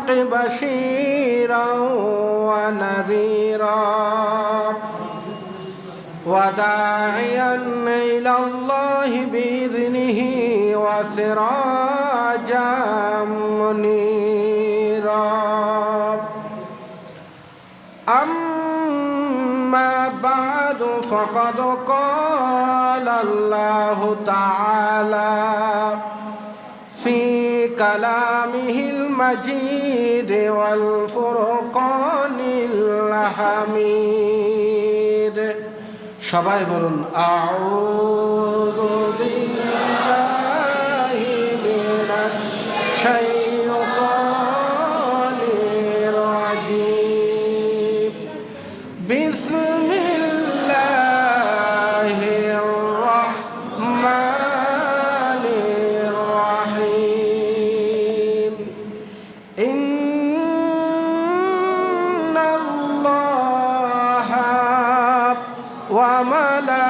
بشيرا ونذيرا وداعيا إلى الله بإذنه وسراجا منيرا أما بعد فقد قال الله تعالى في كلامه المجيد والفرقان الحميد সবাই বলুন আউযু বিল্লাহি মিনাশ শাইতানির রাজীম বিসমিল্লাহির রাহমানির রাহিম ইন্নাল্লাহা ওয়া মালাইকাতাহু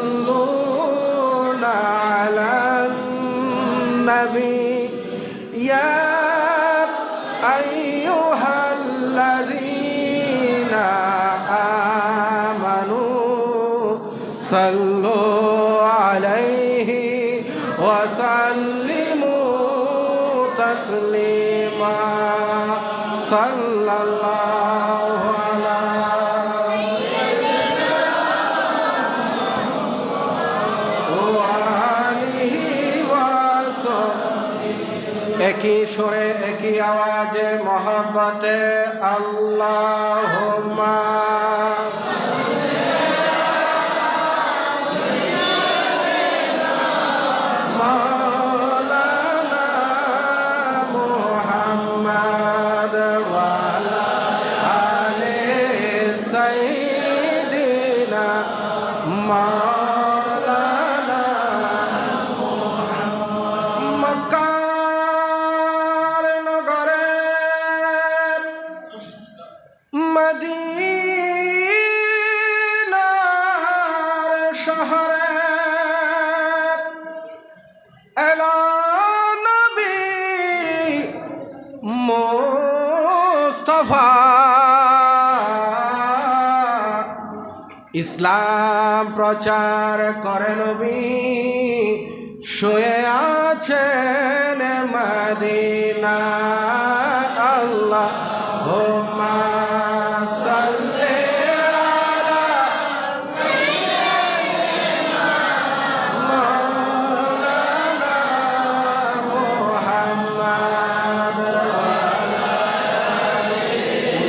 ইউসাল্লুনা আলান নবী ইয়া আইয়ুহাল্লাযীনা আমানু সাল্লু আলাইহি ওয়া সাল্লিমু তাসলিমা সাল্লাল্লাহু আলাইহি ওয়াসাল্লাম একই সুরে একই আওয়াজে মহব্বতে আল্লাহুম্মা মক্কার নগরে মদিনার শহরে এলো নবী মুস্তাফা ইসলাম প্রচার করে নবী শুয়ে আছেন মদিনা আল্লাহুম্মা সাল্লি আলা সাইয়্যিদিনা মাওলানা মুহাম্মদ ওয়া আলা আলিহি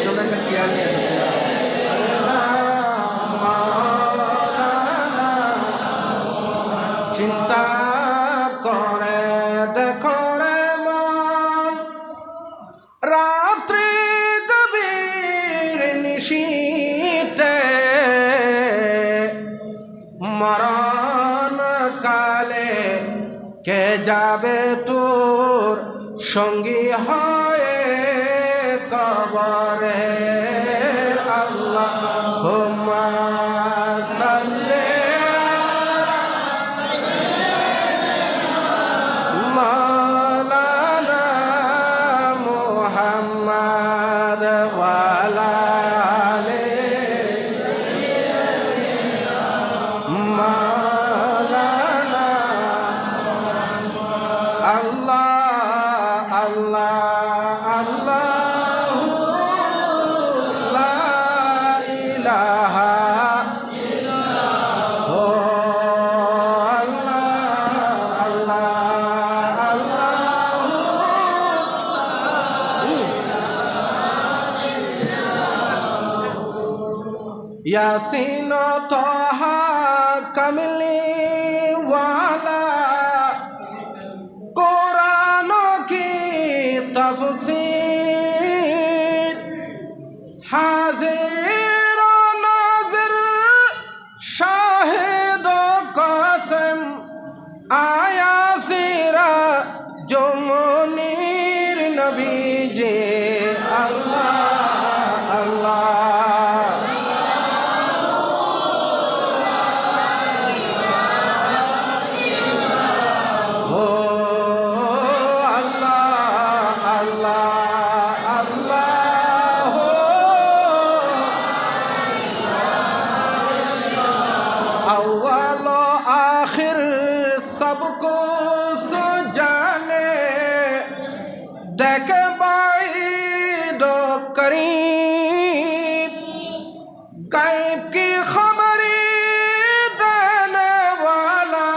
চিন্তা করে দেখো রে মন রাত্রি গভীর নিশীতে মরণ কালে কে যাবে তোর সঙ্গী হয়ে কবরে আল্লাহুম্মা সাল্লি ইয়াসিন তাহা কামলি ওয়ালা কোরআন কি তাফসীর হাজির নাজির শাহিদ কসম আয়া সিরা জমনির নবী যে আল্লাহ আল্লাহ Oh जाने देख बाइदो करीब गायब की खबरी देने वाला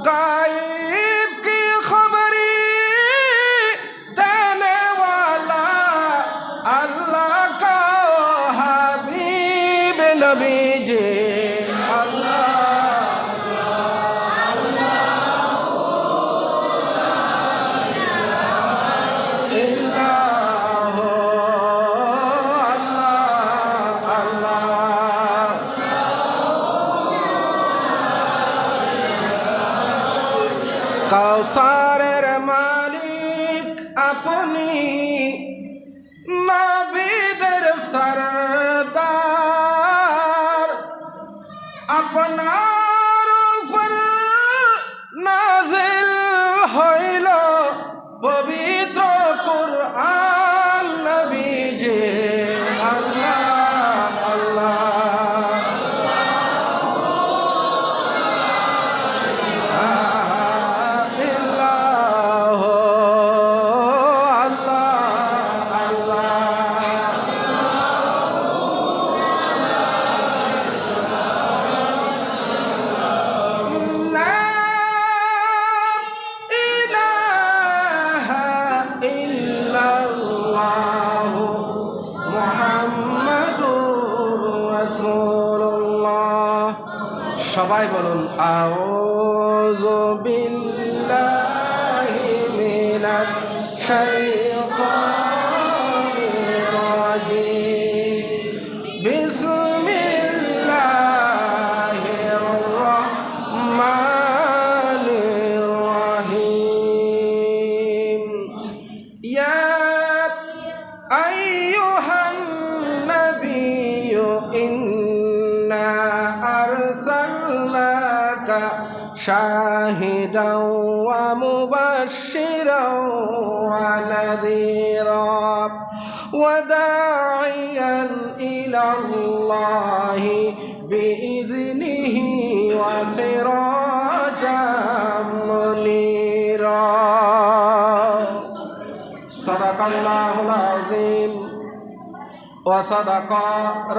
गायब की खबरी देने वाला अल्लाह का हबीब नबी जी कौसारेर मालिक अपनी नबीদের सरदार আপনার উপর নাজিল হইল পবিত্র কুরআন নবীজি আল্লাহ আল্লাহ সবাই বলুন আউযু বিল্লাহি মিনাশ শাইতানির রাজিম বিসমিল্লাহির রাহমানির রাহিম ইয়া আইয়ুহান নাবিয়্যু ইন্না أرسلناك شاهدا ومبشرا ونذيرا وداعيا إلى الله بإذنه وسراجا منيرا صدق الله العظيم وصدق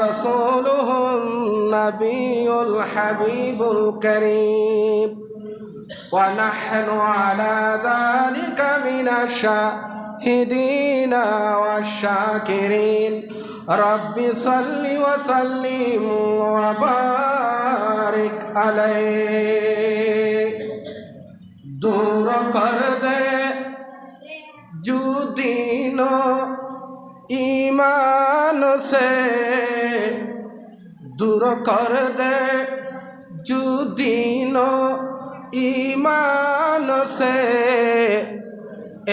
رسوله النبي الحبيب الكريم ونحن على ذلك من الشاهدين والشاكرين رب صل وسلم وبارك عليه दूर कर दे जो दीनों ईमान से दूर कर दे जो दीनों ईमान से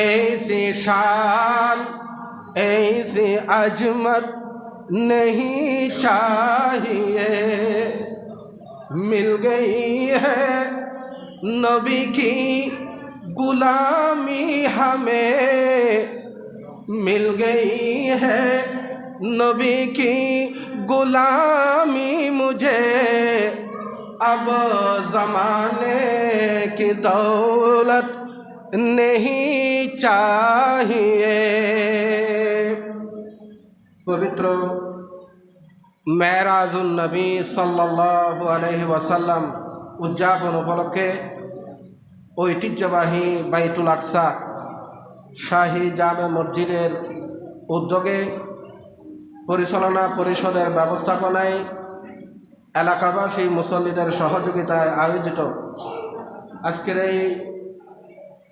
ऐसी शान ऐसी अजमत नहीं चाहिए मिल गई है नबी की गुलामी हमें मिल गई है नबी की गुलामी मुझे अब ज़माने की दौलत नहीं चाहिए पवित्र मेराजुन नबी सल्लल्लाहु अलैहि वसल्लम उद्यापन उपलक्षे ঐতিহ্যবাহী বাইতুল আকসা শাহী জামে মসজিদের উদ্যোগে পরিচালনা পরিষদের ব্যবস্থাপনায় এলাকাবাসী মুসল্লিদের সহযোগিতায় আয়োজিত আজকের এই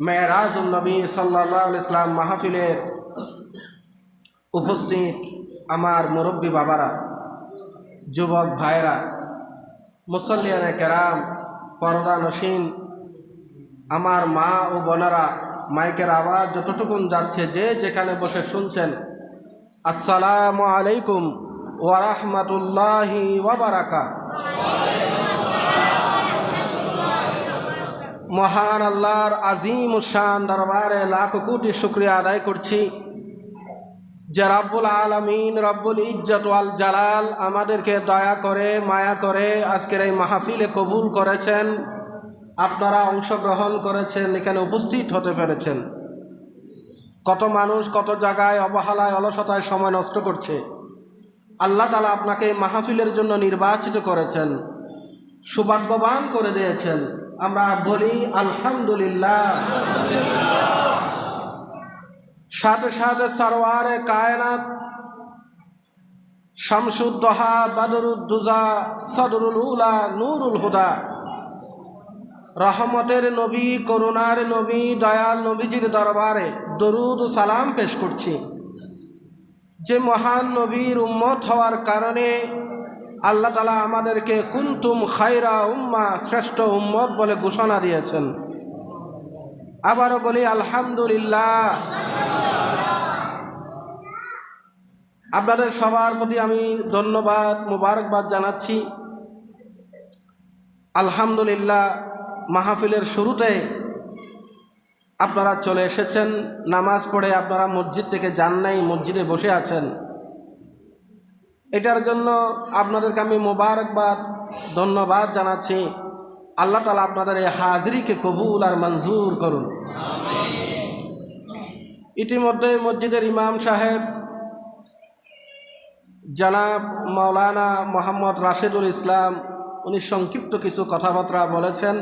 মেরাজুন নবী সাল্লাল্লাহু আলাইহি ওয়াসাল্লাম মাহফিলের উপস্থিত আমার মুরব্বী বাবারা, যুবক ভাইরা, মুসল্লিয়ানে কেরাম, পর্দা নশীন, আমার মা ও বোনেরা, মাইকের আওয়াজ যতটুকুন যাচ্ছে যে যেখানে বসে শুনছেন, আসসালামু আলাইকুম ওয়া রাহমাতুল্লাহি ওয়া বারাকাতুহু। মহান আল্লাহর আজিম শান দরবারে লাখ কোটি শুকরিয়া আদায় করছি যে রব্বুল আলামিন, রব্বুল ইজ্জত ওয়াল জালাল আমাদেরকে দয়া করে মায়া করে আজকের এই মাহফিলে কবুল করেছেন। আপনারা অংশগ্রহণ করেছেন, এখানে উপস্থিত হতে পেরেছেন। কত মানুষ কত জায়গায় অবহেলায় অলসতায় সময় নষ্ট করছে। আল্লাহ তাআলা আপনাকে মাহফিলের জন্য নির্বাচিত করেছেন, সৌভাগ্যবান করে দিয়েছেন। আমরা বলি আলহামদুলিল্লাহ। সাথে সাথে সরওয়ারে কায়নাত শামসুদ্দোহা বদরুদ্দুজা সদরুল উলা নূরুল হুদা, রহমতের নবী, করুণার নবী, দয়াল নবীজির দরবারে দরুদ ও সালাম পেশ করছি। যে মহান নবীর উম্মত হওয়ার কারণে আল্লাহ তাআলা আমাদেরকে কুনতুম খায়রা উম্মাহ, শ্রেষ্ঠ উম্মত বলে ঘোষণা দিয়েছেন। আবারও বলি আলহামদুলিল্লাহ। আপনাদের সবার প্রতি আমি ধন্যবাদ, মুবারকবাদ জানাচ্ছি। আলহামদুলিল্লাহ, মাহফিলের শুরুতে আপনারা চলে এসেছেন। নামাজ পড়ে আপনারা মসজিদ থেকে যান নাই, মসজিদে বসে আছেন। এটার জন্য আপনাদেরকে আমি মুবারকবাদ, ধন্যবাদ জানাচ্ছি। আল্লাহ তাআলা আপনাদের এই হাজিরিকে কবুল আর মঞ্জুর করুন। ইতিমধ্যে মসজিদের ইমাম সাহেব জনাব মাওলানা মোহাম্মদ রাশেদুল ইসলাম উনি সংক্ষিপ্ত কিছু কথাবার্তা বলেছেন।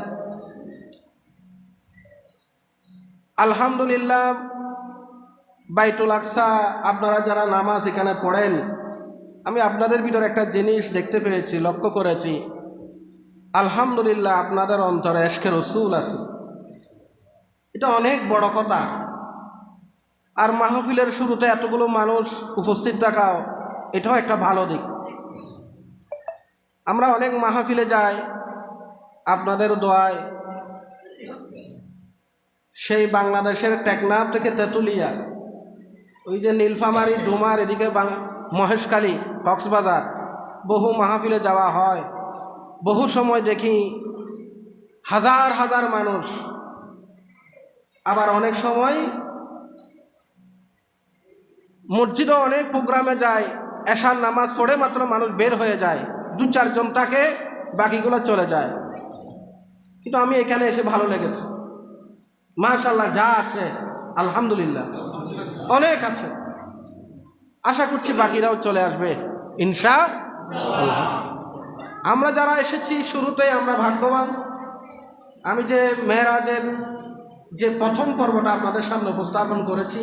আলহামদুলিল্লাহ, বাইতুল আকসা আপনারা যারা নামাজ এখানে পড়েন, আমি আপনাদের ভিতরে একটা জিনিস দেখতে পেয়েছি, লক্ষ্য করেছি। আলহামদুলিল্লাহ, আপনাদের অন্তরে ইশকে রাসূল আছে। এটা অনেক বড় কথা। আর মাহফিলের শুরুতে এতগুলো মানুষ উপস্থিত থাকাও এটাও একটা ভালো দিক। আমরা অনেক মাহফিলে যাই আপনাদের দোয়ায়, সেই বাংলাদেশের টেকনাফ থেকে তেঁতুলিয়া, ওই যে নীলফামারী, ডুমার, এদিকে মহেশখালী, কক্সবাজার, বহু মাহফিলে যাওয়া হয়। বহু সময় দেখি হাজার হাজার মানুষ। আবার অনেক সময় মসজিদও অনেক প্রোগ্রামে যায়, এশার নামাজ পড়ে মাত্র মানুষ বের হয়ে যায়, 2-4 জন থাকে, বাকিগুলো চলে যায়। কিন্তু আমি এখানে এসে ভালো লেগেছে। মাশাআল্লাহ, যা আছে আলহামদুলিল্লাহ অনেক আছে। আশা করছি বাকিরাও চলে আসবে ইনশাআল্লাহ। আমরা যারা এসেছি শুরুতেই আমরা ভাগ্যবান। আমি যে মেরাজের যে প্রথম পর্বটা আপনাদের সামনে উপস্থাপন করেছি,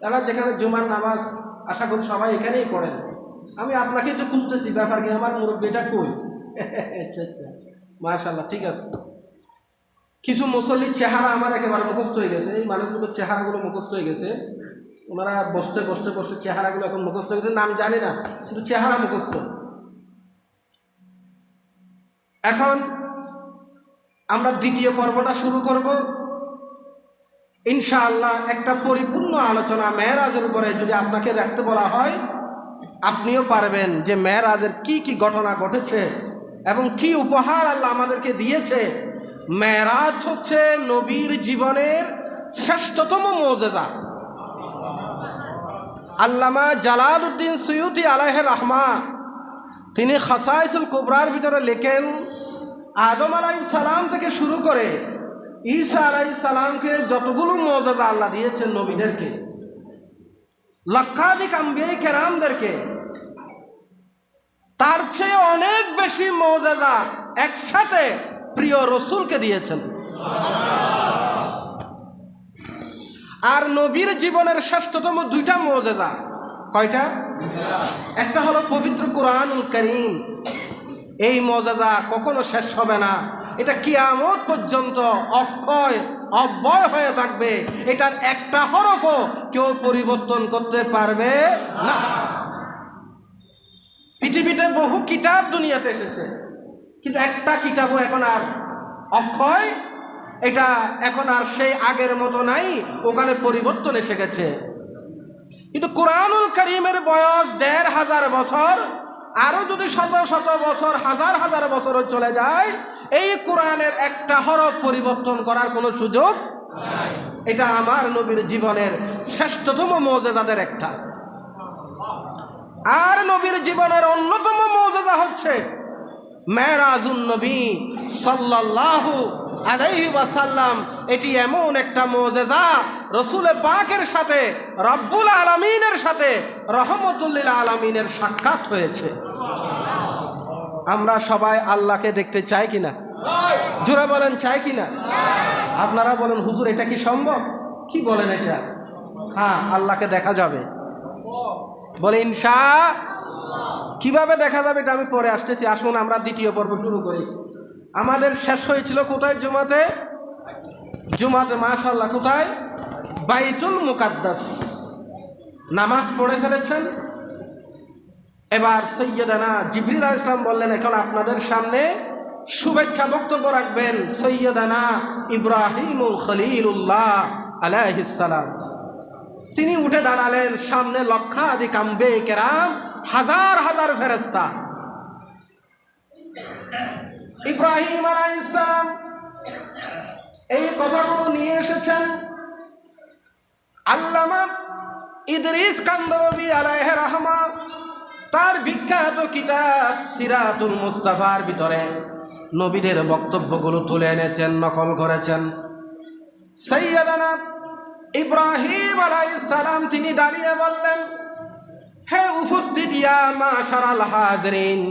তারা যেখানে জুমার নামাজ আশা করি সবাই এখানেই পড়েন। আমি আপনাকে তো খুঁজতেছি, ব্যাপার কি আমার মুরব্বীটা কই? আচ্ছা আচ্ছা, মাশাআল্লাহ, ঠিক আছে। কিছু মুসল্লির চেহারা আমার একেবারে মুখস্থ হয়ে গেছে। এই মানুষগুলোর চেহারাগুলো মুখস্থ হয়ে গেছে। ওনারা বসতে বসতে বসতে চেহারাগুলো এখন মুখস্থ হয়ে গেছে। নাম জানি না, কিন্তু চেহারা মুখস্থ। এখন আমরা দ্বিতীয় পর্বটা শুরু করব ইনশাআল্লাহ। একটা পরিপূর্ণ আলোচনা মেরাজের উপরে যদি আপনাকে রাখতে বলা হয়, আপনিও পারবেন যে মেরাজের কি কি ঘটনা ঘটেছে এবং কি উপহার আল্লাহ আমাদেরকে দিয়েছে। মেরাজ হচ্ছে নবীর জীবনের শ্রেষ্ঠতম মুজিজা। আল্লামা জালালউদ্দিন সুয়ুতি আলাইহির রাহমা তিনি খাসাইসুল কুবরার ভিতরে লেখেন, আদম আলাইহিস সালাম থেকে শুরু করে ঈসা আলাইহিস সালামকে যতগুলো মুজিজা আল্লাহ দিয়েছেন নবীদেরকে, লক্ষাধিক আম্বিয়া কেরামদেরকে, তার চেয়ে অনেক বেশি মুজিজা একসাথে প্রিয় রসুলকে দিয়েছেন। আর নবীর জীবনের শ্রেষ্ঠতম 2টা মুজিজা, কয়টা? একটা হলো পবিত্র কোরআনুল কারীম। এই মুজিজা কখনো শেষ হবে না, এটা কিয়ামত পর্যন্ত অক্ষয় অব্যয় হয়ে থাকবে। এটার একটা হরফও কেউ পরিবর্তন করতে পারবে না। পৃথিবীতে বহু কিতাব দুনিয়াতে এসেছে, কিন্তু একটা কিতাবও এখন আর অক্ষয়, এটা এখন আর সেই আগের মতো নাই, ওখানে পরিবর্তন এসে গেছে। কিন্তু কোরআনুল কারীমের বয়স 1500 বছর, আরো যদি শত শত বছর, হাজার হাজার বছরও চলে যায়, এই কোরআনের একটা হরফ পরিবর্তন করার কোনো সুযোগ নাই। এটা আমার নবীর জীবনের শ্রেষ্ঠতম মুজিজাদের একটা। আর নবীর জীবনের অন্যতম মুজিজা হচ্ছে মেরাজুন নবী সাল্লাল্লাহু আলাইহি ওয়াসাল্লাম, এটি এমন একটা মুজিজা, রাসূল পাকের সাথে রব্বুল আলামিনের সাথে রহমতুল লিল আলামিনের সাক্ষাৎ হয়েছে। আমরা সবাই আল্লাহকে দেখতে চাই কিনা? জোরে বলেন, চাই কিনা? আপনারা বলেন হুজুর এটা কি সম্ভব? কি বলেন এটা? হ্যাঁ, আল্লাহকে দেখা যাবে। বলে ইনশাআল্লাহ। কিভাবে দেখা যাবে এটা আমি পরে আসতেছি। আসুন আমরা দ্বিতীয় পর্ব শুরু করি। আমাদের শেষ হয়েছিল কোথায়? জুমাতে মাশাআল্লাহ। কোথায়? বাইতুল মুকাদ্দাস। নামাজ পড়ে ফেলেছেন। এবার সৈয়দানা জিবরিল আলাইহিস সালাম বললেন, এখন আপনাদের সামনে শুভেচ্ছা বক্তব্য রাখবেন সৈয়দানা ইব্রাহিমুল খলিলুল্লাহ আলাইহিস সালাম। তিনি উঠে দাঁড়ালেন। সামনে লক্ষাধিক আম্বে কেরাম, হাজার হাজার ফেরেশতা। ইব্রাহিম আলাইহিস সালাম এই কথাগুলো নিয়ে এসেছেন আল্লামা ইদরিস কান্দরবি আলাইহি রাহমা তার বিখ্যাত কিতাব সিরাতুল মুস্তাফার ভিতরে নবীদের বক্তব্যগুলো তুলে এনেছেন, নকল করেছেন। সাইয়্যিদানা ইব্রাহিম আলাইহিস সালাম তিনি দাঁড়িয়ে বললেন, হে উপস্থিত ইয়া মাশারাল হাজিরিন,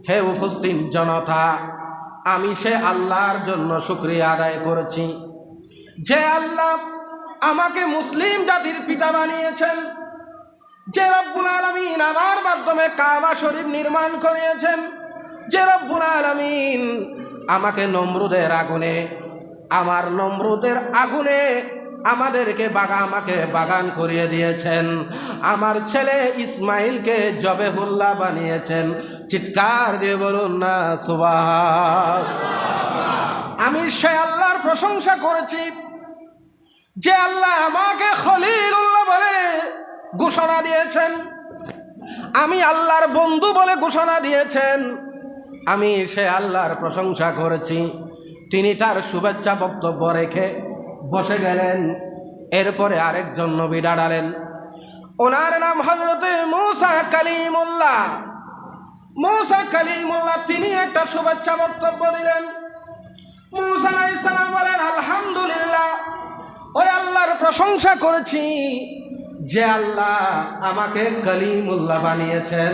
হে উপস্থিত জনতা, আমি সে আল্লাহর জন্য শুকরিয়া আদায় করেছি যে আল্লাহ আমাকে মুসলিম জাতির পিতা বানিয়েছেন, যে রব্বুল আলামিন আমার মাধ্যমে কাবা শরীফ নির্মাণ করিয়েছেন, যে রব্বুল আলামিন আমাকে নমরুদের আগুনে, আমার নমরুদের আগুনে আমাদেরকে আমাকে বাগান করিয়ে দিয়েছেন, আমার ছেলে ইসমাইলকে জবেহুল্লাহ বানিয়েছেন। চিৎকার দিয়ে বলুন না সুবহানাল্লাহ। আমি সে আল্লাহর প্রশংসা করেছি যে আল্লাহ আমাকে খলিলুল্লাহ বলে ঘোষণা দিয়েছেন, আমি আল্লাহর বন্ধু বলে ঘোষণা দিয়েছেন। আমি সে আল্লাহর প্রশংসা করেছি। তিনি তার শুভেচ্ছা বক্তব্য রেখে বসে গেলেন। এরপরে আরেকজন নবী দাঁড়ালেন, ওনার নাম হযরতে মূসা কালিমুল্লাহ। মূসা কালিমুল্লাহ তিনি একটা শুভেচ্ছা বক্তব্য দিলেন। মূসা আলাইহিস সালাম বলেন, আলহামদুলিল্লাহ, ওই আল্লাহর প্রশংসা করেছি যে আল্লাহ আমাকে কালিমুল্লাহ বানিয়েছেন,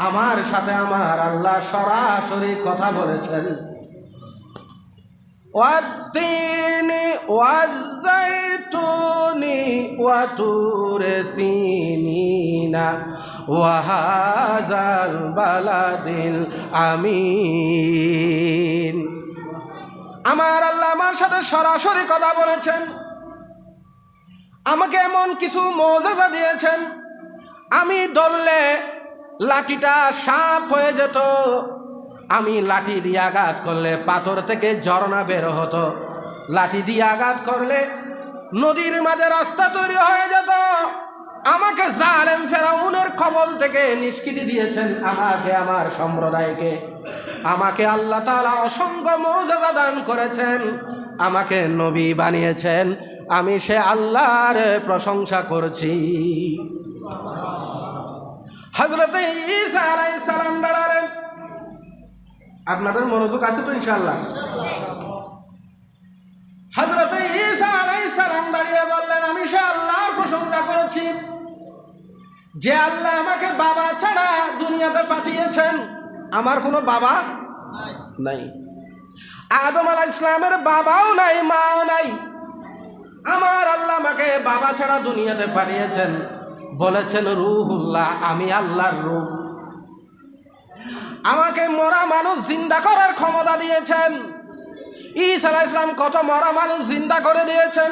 আমার সাথে আমার আল্লাহ সরাসরি কথা বলেছেন। ওয়াত্তিনি ওয়াজ্জাইতুনি ওয়াতুরে সিনিনা ওয়াহাজাল বালাদিল আমিন। আমার আল্লাহ আমার সাথে সরাসরি কথা বলেছেন, আমাকে এমন কিছু মুজিজা দিয়েছেন, আমি ধরলে লাঠিটা সাপ হয়ে যেত, আমি লাঠি দিয়ে আঘাত করলে পাথর থেকে ঝর্ণা বের হতো, লাঠি দিয়ে আঘাত করলে নদীর মাঝে রাস্তা তৈরি হয়ে যেত। আমাকে জালেম ফেরাউনের কবল থেকে নিষ্কৃতি দিয়েছেন, আমাকে, আমার সম্প্রদায়কে। আমাকে আল্লাহ তাআলা অসংখ্য মুজিজা দান করেছেন, আমাকে নবী বানিয়েছেন। আমি সে আল্লাহর প্রশংসা করছি। হযরতে ঈসা আলাইহিস সালাম দাঁড়ালেন। আপনাদের মনোযোগ আছে তো ইনশাআল্লাহ? হযরতে ঈসা আলাইহিস সালাম দাঁড়িয়ে বললেন, আমি সে আল্লাহর প্রশংসা করেছি যে আল্লাহ আমাকে বাবা ছাড়া দুনিয়াতে পাঠিয়েছেন। আমার কোনো বাবা নাই, আদম আলাইহিস সালামের বাবাও নাই, মাও নাই। আমার আল্লাহ আমাকে বাবা ছাড়া দুনিয়াতে পাঠিয়েছেন, বলেছেন রূহুল্লাহ, আমি আল্লাহর রূহ। আমাকে মরা মানুষ জিন্দা করার ক্ষমতা দিয়েছেন। ঈসা আলাইহিস সালাম কত মরা মানুষ জিন্দা করে দিয়েছেন।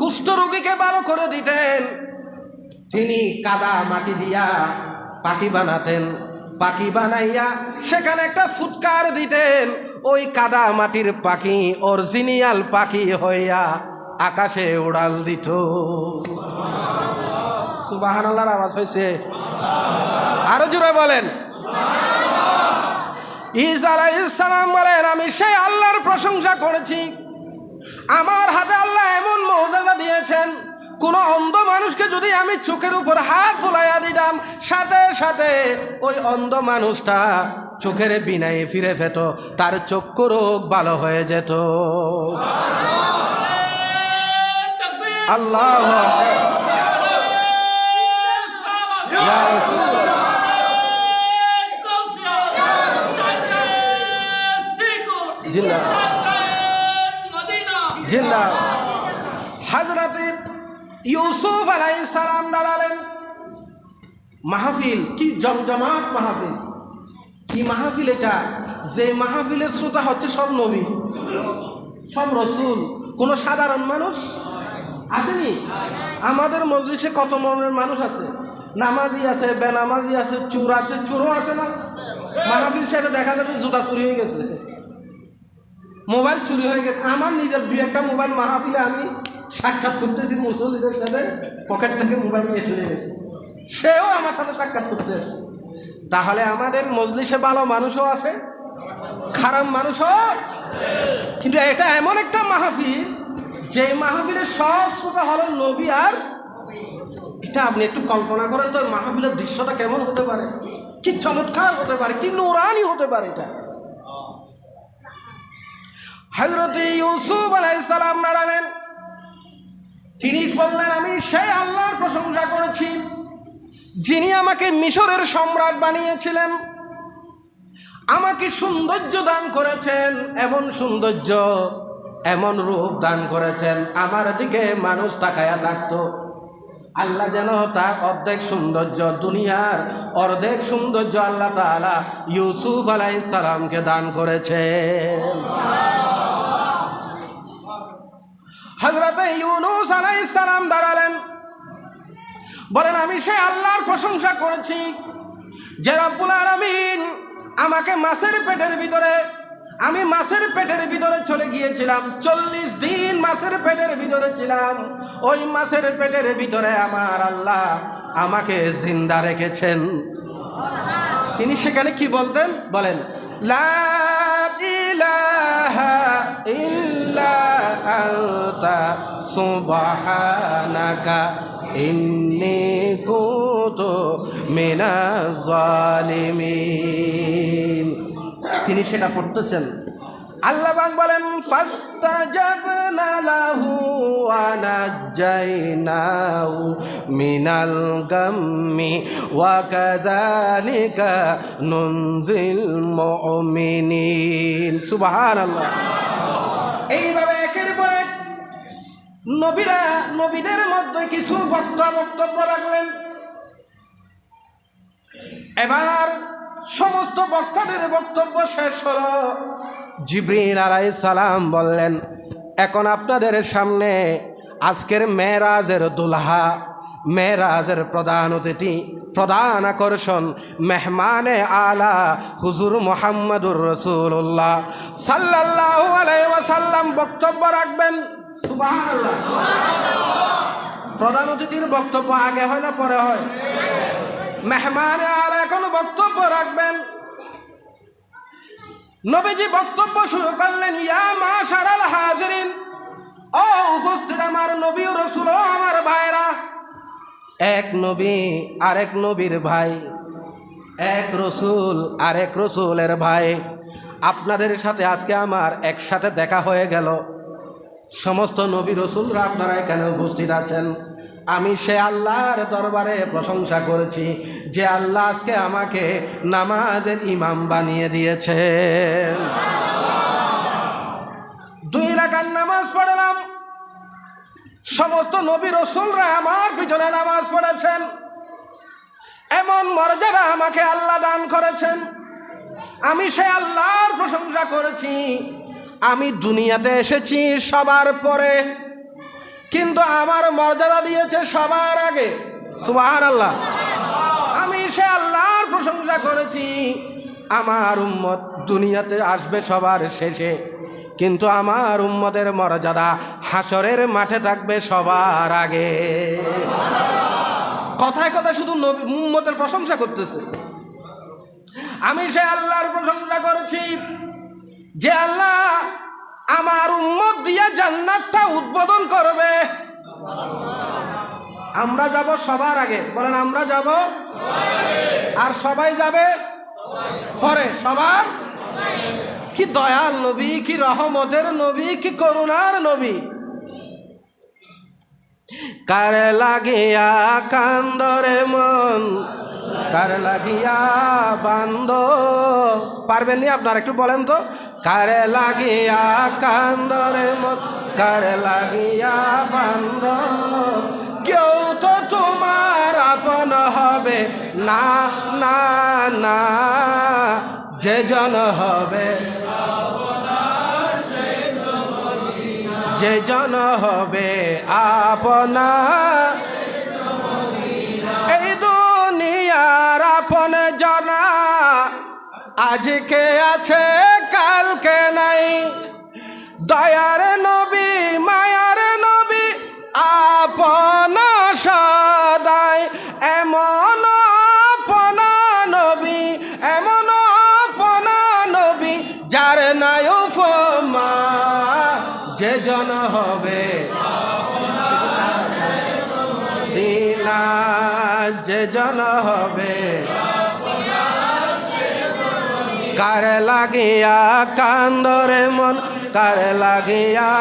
কুষ্ঠ রোগীকে ভালো করে দিতেন। তিনি কাদা মাটি দিয়া পাখি বানাতেন, পাখি বানাইয়া সেখানে একটা ফুৎকার দিতেন, ওই কাদা মাটির পাখি অরিজিনাল পাখি হইয়া আকাশে উড়াল দিত। সুবহানাল্লাহর আওয়াজ হয়েছে? আরো জোরে বলেন। ঈসা আলাইহিস সালাম বলেন, আমি সেই আল্লাহর প্রশংসা করেছি, আমার হাতে আল্লাহ এমন মুজিজা দিয়েছেন, কোন অন্ধ মানুষকে যদি আমি চোখের উপর হাত বুলাইয়া দিতাম, সাথে সাথে ওই অন্ধ মানুষটা চোখের বিনায় ফিরে পেত, তার চক্ষু রোগ ভালো হয়ে যেত। আল্লাহু আকবার। হযরত ইউসুফ আলাইহিস সালাম দাঁড়ালেন। মাহফিল কি জমজমাট মাহফিল, কি মাহফিল এটা, যে মাহফিলের শ্রোতা হচ্ছে সব নবী, সব রসুল, কোন সাধারণ মানুষ আসেনি। আমাদের মজলিসে কত মনের মানুষ আছে, নামাজি আছে, বেনামাজি আছে, চোর আছে, চোরও আছে না। মাহফিল সাথে দেখা যাচ্ছে জুতা চুরি হয়ে গেছে, মোবাইল চুরি হয়ে গেছে। আমার নিজের দুই একটা মোবাইল মাহফিলে আমি সাক্ষাৎ করতেছি, মুসল্লিদের সাথে পকেট থেকে মোবাইল নিয়ে চলে গেছে, সেও আমার সাথে সাক্ষাৎ করতে আসছে। তাহলে আমাদের মজলিসে ভালো মানুষও আছে, খারাপ মানুষও, কিন্তু এটা এমন একটা মাহফিল যে মাহফিলের সব শ্রোতা হলো নবী। আর এটা আপনি একটু কল্পনা করেন তো, মাহফিলের দৃশ্যটা কেমন হতে পারে, কি চমৎকার হতে পারে, কি নুরানি হতে পারে এটা। হযরত ইউসুফ আলাইহিস সালাম দাঁড়ালেন, তিনি বললেন, আমি সেই আল্লাহর প্রশংসা করেছি যিনি আমাকে মিশরের সম্রাট বানিয়েছিলেন, আমাকে সৌন্দর্য দান করেছেন, এমন সৌন্দর্য, এমন রূপ দান করেছেন, আমার দিকে মানুষ তাকায়া থাকতো, আল্লাহ যেন তার অর্ধেক সৌন্দর্য, দুনিয়ার অর্ধেক সৌন্দর্য আল্লাহ তাআলা ইউসুফ আলাইহিস সালামকে দান করেছেন। হযরত ইউনূস আলাইহিস সালাম দাঁড়ালেন, বলেন, আমি সেই আল্লাহর প্রশংসা করেছি যে রব্বুল আলামিন আমাকে মাছের পেটের ভিতরে, আমি মাছের পেটের ভিতরে চলে গিয়েছিলাম, 40 দিন মাছের পেটের ভিতরে ছিলাম, ওই মাছের পেটের ভিতরে আমার আল্লাহ আমাকে জিন্দা রেখেছেন। তিনি সেখানে কি বলতেন, বলেন, লা ইলাহা ইল্লা আনতা সুবহানাকা ইন্নী কুনতু মিনাজ জালিমিন। তিনি সেটা পড়তেছেন। আল্লাহ পাক বলেন, ফাস্তাজাবনা লাহু ওয়া নাজ্জাইনাহু মিনাল গাম্মি ওয়া কাযালিকা নুনজিল মুমিনিন। সুবহানাল্লাহ। এইভাবে একের পর এক নবীরা নবীদের মধ্যে কিছু বক্তব্য রাখলেন। এবার সমস্ত বক্তাদের বক্তব্য শেষ হলো। জিবরিল আলাইহিস সালাম বললেন, এখন আপনাদের সামনে আজকের মেরাজের দুলহা, মেরাজের প্রধান অতিথি, প্রধান আকর্ষণ, মেহমানে আলা হুজুর মুহাম্মদুর রাসূলুল্লাহ সাল্লাল্লাহু আলাইহি ওয়াসাল্লাম বক্তব্য রাখবেন। সুবহানাল্লাহ। প্রধান অতিথির বক্তব্য আগে হয় না পরে হয়? মেহমানে আলা এখন বক্তব্য রাখবেন। নবীজি বক্তব্য শুরু করলেন, ইয়া মাশারাল হাজিরিন, ও উপস্থিত আমার নবী ও রাসূল, ও আমার ভাইরা। এক নবী আরেক নবীর ভাই, এক রসুল আরেক রসুলের ভাই, আপনাদের সাথে আজকে আমার একসাথে দেখা হয়ে গেল। সমস্ত নবী রসুলরা আপনারা এখানে উপস্থিত আছেন। আমি সে আল্লাহর দরবারে প্রশংসা করেছি যে আল্লাহ আজকে আমাকে নামাজের ইমাম বানিয়ে দিয়েছেন। 2 রাকাত নামাজ পড়লাম, সমস্ত নবী রসুলরা আমার পিছনে নামাজ পড়েছেন, এমন মর্যাদা আমাকে আল্লাহ দান করেছেন। আমি সে আল্লাহর প্রশংসা করেছি। আমি দুনিয়াতে এসেছি সবার পরে, কিন্তু আমার মর্যাদা দিয়েছে সবার আগে। সুবহানাল্লাহ। আমি সে আল্লাহর প্রশংসা করেছি। আমার উম্মত দুনিয়াতে আসবে সবার শেষে, কিন্তু আমার উম্মতের মর্যাদা হাসরের মাঠে থাকবে সবার আগে। কথায় কথায় শুধু উম্মতের প্রশংসা করতেছে। আমি সে আল্লাহর প্রশংসা করেছি যে আল্লাহ আমার উম্মত দিয়ে জান্নাতটা উদ্বোধন করবে। আমরা যাব সবার আগে, বলেন আমরা যাব, আর সবাই যাবে পরে সবার। কি দয়াল নবী, কি রহমতের নবী, কি করুণার নবী। কার লাগিয়া কান্দরে মন, কার লাগিয়া বান্দ, পারবেন নি আপনার, একটু বলেন তো। কার লাগিয়া কান্দরে মন, কার লাগিয়া বান্দ, কেউ তো তোমার আপন হবে না, না না, যে জন হবে, যে জন হবে আপনা, এই দুনিয়ার আপন জনা আজকে আছে কালকে নাই। দয়ার নবী মায়ার নবী আপনা সদাই, এমন আপনা নবী, এমন আপনা নবী যার নাই উপমা, যে জন হবে দিনা, যে জন হবে। কার লাগিয়া কান্দরে মন, কার লাগিয়া,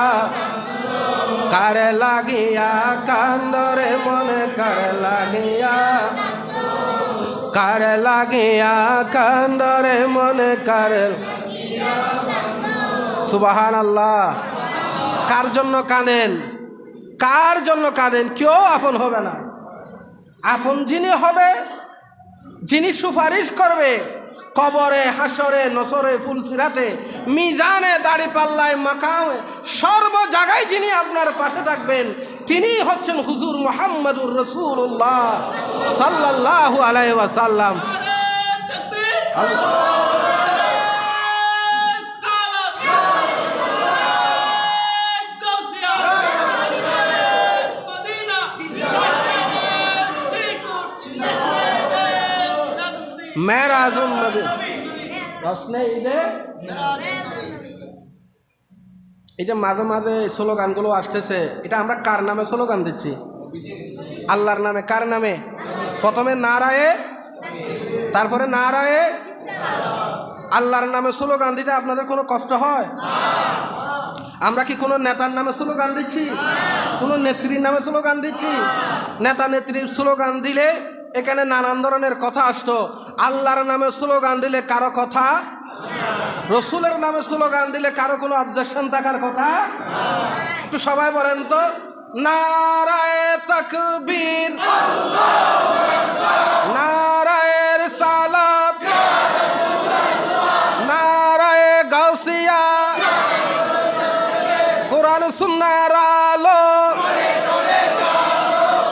কার লাগিয়া কান্দরে মন, কার লাগিয়া, কার লাগিয়া কান্দরে মন, কার। সুবহানাল্লাহ। কার জন্য কাঁদেন, কার জন্য কাঁদেন? কেউ আপন হবে না। আপন যিনি হবে, যিনি সুপারিশ করবে কবরে, হাসরে, নসরে, ফুলসিরাতে, মিজানে, দাড়িপাল্লায়, মাকামে, সর্ব জায়গায় যিনি আপনার পাশে থাকবেন, তিনি হচ্ছেন হুজুর মুহাম্মদুর রাসূলুল্লাহ সাল্লাল্লাহু আলাইহি ওয়াসাল্লাম। মেরাজুন নবী রসনে ঈদে, এই যে মাঝে মাঝে স্লোগানগুলো আসতেছে, এটা আমরা কার নামে স্লোগান দিচ্ছি? আল্লাহর নামে। কার নামে? প্রথমে নারায়ে, তারপরে নারায়ে। আল্লাহর নামে স্লোগান দিতে আপনাদের কোনো কষ্ট হয়? আমরা কি কোনো নেতার নামে স্লোগান দিচ্ছি? কোনো নেত্রীর নামে স্লোগান দিচ্ছি? নেতা নেত্রীর স্লোগান দিলে এখানে নানান ধরনের কথা আসতো। আল্লাহর নামে স্লোগান দিলে কারো কথা, রসুলের নামে স্লোগান দিলে কারো কোনো অবজেকশন থাকার কথা। একটু সবাই বলেন তো, নারায়ে তাকবীর, নারায়ে রিসালাত, নারায়ে গাউসিয়া, কোরআন সুন্নাহর আলো,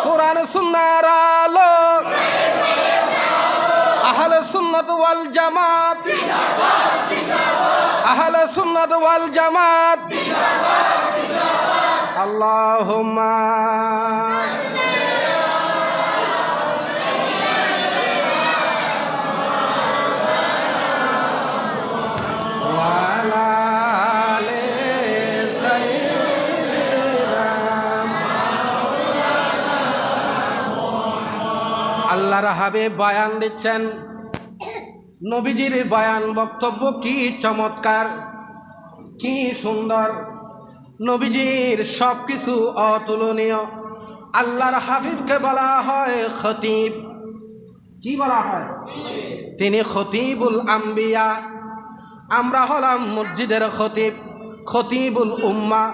কোরআন সুন্নাহর আলো, আহলে সুন্নাত ওয়াল জামাত, আহলে সুন্নাত ওয়াল জামাত। আল্লাহুম্মা ওয়ালা আলি সাইয়্যিদিনা। আল্লাহর হাবিব বয়ান দিচ্ছেন, নবীজির বয়ান বক্তব্য কি চমৎকার, কি সুন্দর। নবীজির সব কিছু অতুলনীয়। আল্লাহর হাবিবকে বলা হয় খতিব। কি বলা হয়? তিনি খতিবুল আম্বিয়া। আমরা হলাম মসজিদের খতিব, খতিবুল উম্মাহ।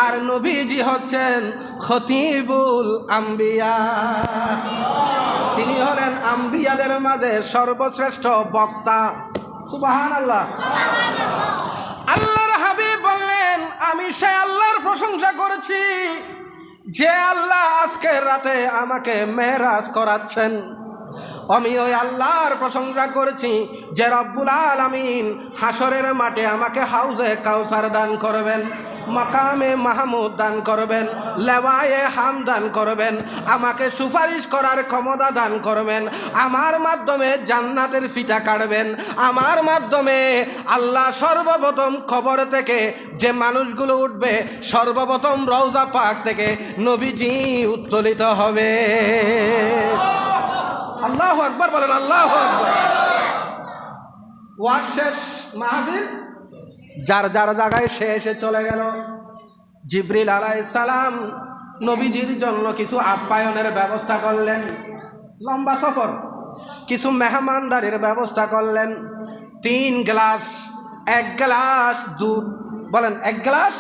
আর নবীজি হচ্ছেন খতিবুল আম্বিয়া। তিনি হলেন আম্বিয়াদের মাঝে সর্বশ্রেষ্ঠ বক্তা। সুবহানাল্লাহ। আল্লাহর হাবিব বললেন, আমি সে আল্লাহর প্রশংসা করেছি যে আল্লাহ আজকের রাতে আমাকে মেরাজ করাচ্ছেন। আমি ওই আল্লাহর প্রশংসা করেছি যে রব্বুল আলামিন হাসরের মাঠে আমাকে হাউজে কাউসার দান করবেন। মাকামে মাহমুদ দান করবেন, লেওয়ায়ে হাম দান করবেন, আমাকে সুপারিশ করার ক্ষমতা দান করবেন, আমার মাধ্যমে জান্নাতের ফিতা কাটবেন, আমার মাধ্যমে আল্লাহ সর্বপ্রথম খবর থেকে যে মানুষগুলো উঠবে সর্বপ্রথম রওজা পাক থেকে নবীজি উত্তোলিত হবে। আল্লাহু আকবার বলেন, আল্লাহু আকবার। ওয়াজ শেষ, মাহফিল যার যার জায়গায় সে এসে চলে গেল। জিবরিল আলাইহিস সালাম নবীজির জন্য কিছু আপ্যায়নের ব্যবস্থা করলেন, লম্বা সফর, কিছু মেহমানদারির ব্যবস্থা করলেন। 3 গ্লাস, 1 গ্লাস দুধ, বলেন 1 গ্লাস,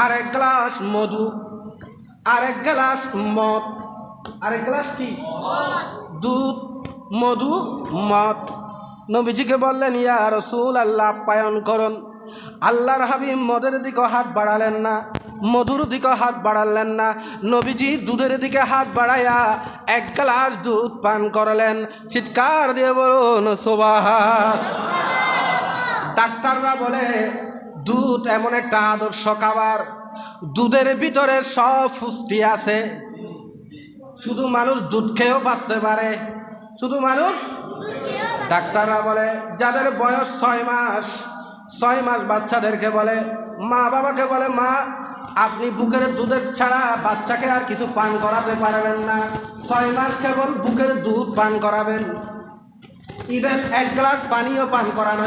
আর 1 গ্লাস মধু, আর 1 গ্লাস মদ, আর 1 গ্লাস কি দুধ, মধু, মদ। নবীজিকে বললেন, ইয়া রাসূল আল্লাহ, আপ্যায়ন করুন। আল্লাহর হাবিব মদের দিকে হাত বাড়ালেন না, মধুর দিকে হাত বাড়ালেন না, নবীজি দুধের দিকে হাত বাড়াইয়া 1 গ্লাস দুধ পান করলেন। চিৎকার দিয়ে বলুন সুবহান। ডাক্তাররা বলে দুধ এমন একটা আদর্শ খাবার, দুধের ভিতরে সব পুষ্টি আছে। শুধু মানুষ দুধ খেয়েও বাঁচতে পারে, শুধু মানুষ। ডাক্তাররা বলে যাদের বয়স 6 মাস, 6 মাস বাচ্চাদেরকে বলে, মা বাবাকে বলে, মা আপনি বুকের দুধের ছাড়া বাচ্চাকে আর কিছু পান করাতে পারবেন না, 6 মাস কেবল বুকের দুধ পান করাবেন, ইভেন 1 গ্লাস পানিও পান করানো